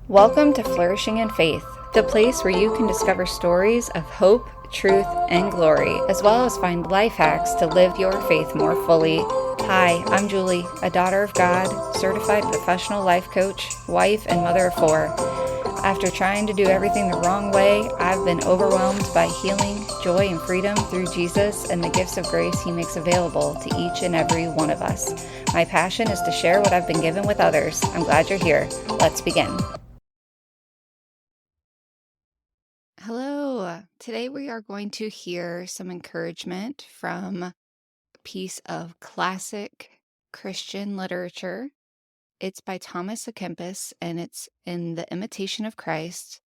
Welcome to Flourishing in Faith, the place where you can discover stories of hope, truth, and glory, as well as find life hacks to live your faith more fully. Hi, I'm Julie, a daughter of God, certified professional life coach, wife, and mother of four. After trying to do everything the wrong way, I've been overwhelmed by healing, joy, and freedom through Jesus and the gifts of grace He makes available to each and every one of us. My passion is to share what I've been given with others. I'm glad you're here. Let's begin. Hello. Today we are going to hear some encouragement from a piece of classic Christian literature. It's by Thomas à Kempis, and it's in The Imitation of Christ,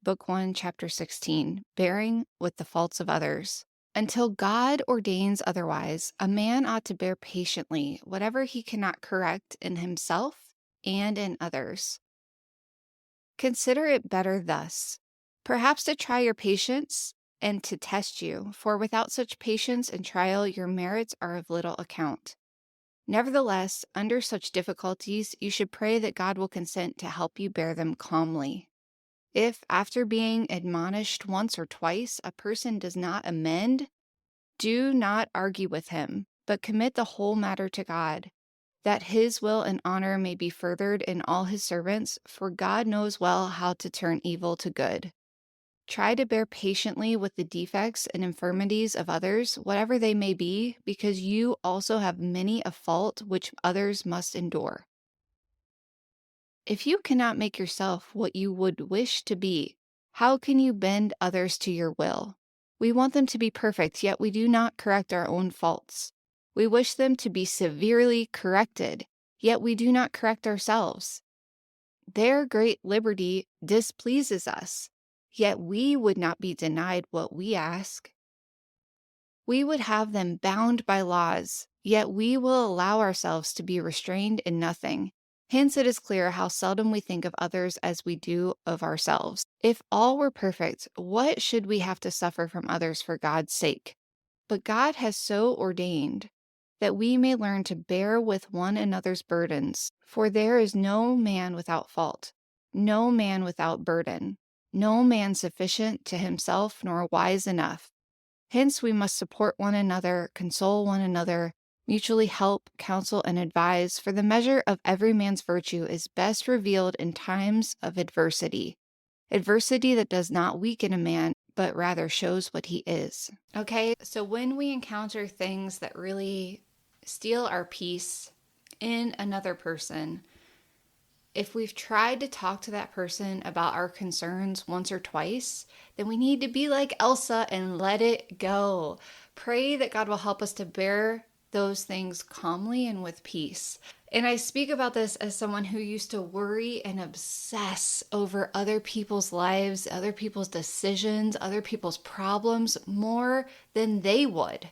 Book 1, Chapter 16, Bearing with the Faults of Others. Until God ordains otherwise, a man ought to bear patiently whatever he cannot correct in himself and in others. Consider it better thus, perhaps to try your patience and to test you, for without such patience and trial your merits are of little account. Nevertheless, under such difficulties, you should pray that God will consent to help you bear them calmly. If, after being admonished once or twice, a person does not amend, do not argue with him, but commit the whole matter to God, that His will and honor may be furthered in all His servants, for God knows well how to turn evil to good. Try to bear patiently with the defects and infirmities of others, whatever they may be, because you also have many a fault which others must endure. If you cannot make yourself what you would wish to be, how can you bend others to your will? We want them to be perfect, yet we do not correct our own faults. We wish them to be severely corrected, yet we do not correct ourselves. Their great liberty displeases us, yet we would not be denied what we ask. We would have them bound by laws, yet we will allow ourselves to be restrained in nothing. Hence it is clear how seldom we think of others as we do of ourselves. If all were perfect, what should we have to suffer from others for God's sake? But God has so ordained that we may learn to bear with one another's burdens, for there is no man without fault, no man without burden, no man sufficient to himself nor wise enough. Hence we must support one another, console one another, mutually help, counsel, and advise, for the measure of every man's virtue is best revealed in times of adversity. Adversity that does not weaken a man, but rather shows what he is. Okay, so when we encounter things that really steal our peace in another person, if we've tried to talk to that person about our concerns once or twice, then we need to be like Elsa and let it go. Pray that God will help us to bear those things calmly and with peace. And I speak about this as someone who used to worry and obsess over other people's lives, other people's decisions, other people's problems more than they would.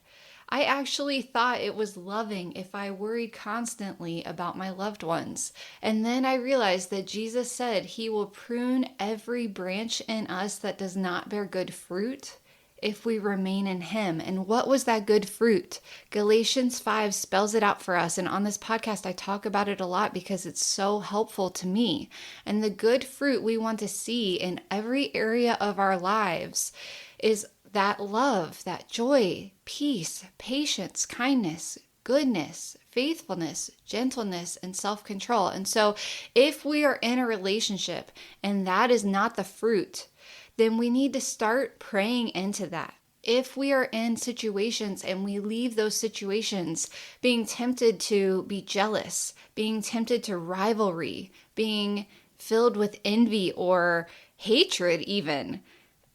I actually thought it was loving if I worried constantly about my loved ones. And then I realized that Jesus said He will prune every branch in us that does not bear good fruit if we remain in Him. And what was that good fruit? Galatians 5 spells it out for us. And on this podcast, I talk about it a lot because it's so helpful to me. And the good fruit we want to see in every area of our lives is that love, that joy, peace, patience, kindness, goodness, faithfulness, gentleness, and self-control. And so if we are in a relationship and that is not the fruit, then we need to start praying into that. If we are in situations and we leave those situations being tempted to be jealous, being tempted to rivalry, being filled with envy or hatred even,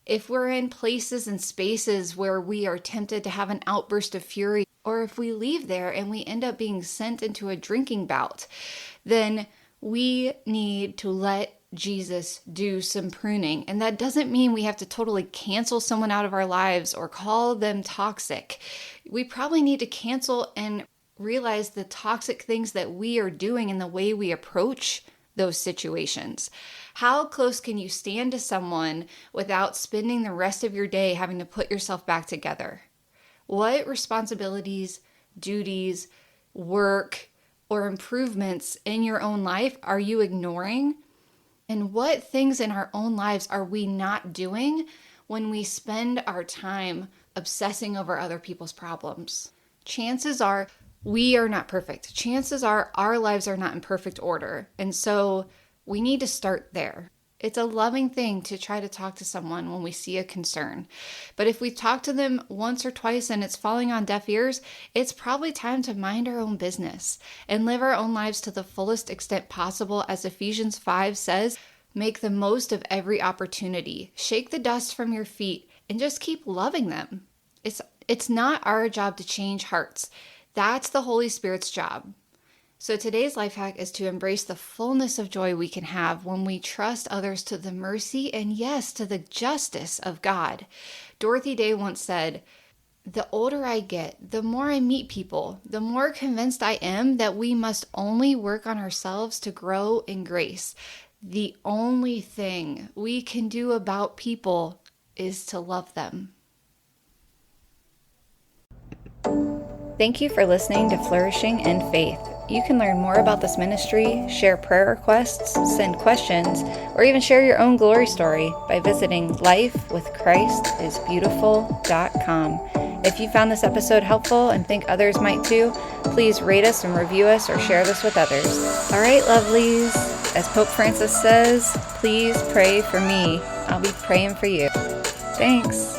if we're in places and spaces where we are tempted to have an outburst of fury, or if we leave there and we end up being sent into a drinking bout, then we need to let Jesus do some pruning. And that doesn't mean we have to totally cancel someone out of our lives or call them toxic. We probably need to cancel and realize the toxic things that we are doing and the way we approach those situations. How close can you stand to someone without spending the rest of your day having to put yourself back together? What responsibilities, duties, work, or improvements in your own life are you ignoring And what things in our own lives are we not doing when we spend our time obsessing over other people's problems? Chances are we are not perfect. Chances are our lives are not in perfect order. And so we need to start there. It's a loving thing to try to talk to someone when we see a concern. But if we talk to them once or twice and it's falling on deaf ears, it's probably time to mind our own business and live our own lives to the fullest extent possible. As Ephesians 5 says, make the most of every opportunity. Shake the dust from your feet and just keep loving them. It's not our job to change hearts. That's the Holy Spirit's job. So today's life hack is to embrace the fullness of joy we can have when we trust others to the mercy and, yes, to the justice of God. Dorothy Day once said, "The older I get, the more I meet people, the more convinced I am that we must only work on ourselves to grow in grace. The only thing we can do about people is to love them." Thank you for listening to Flourishing in Faith. You can learn more about this ministry, share prayer requests, send questions, or even share your own glory story by visiting lifewithchristisbeautiful.com. If you found this episode helpful and think others might too, please rate us and review us or share this with others. All right, lovelies. As Pope Francis says, please pray for me. I'll be praying for you. Thanks.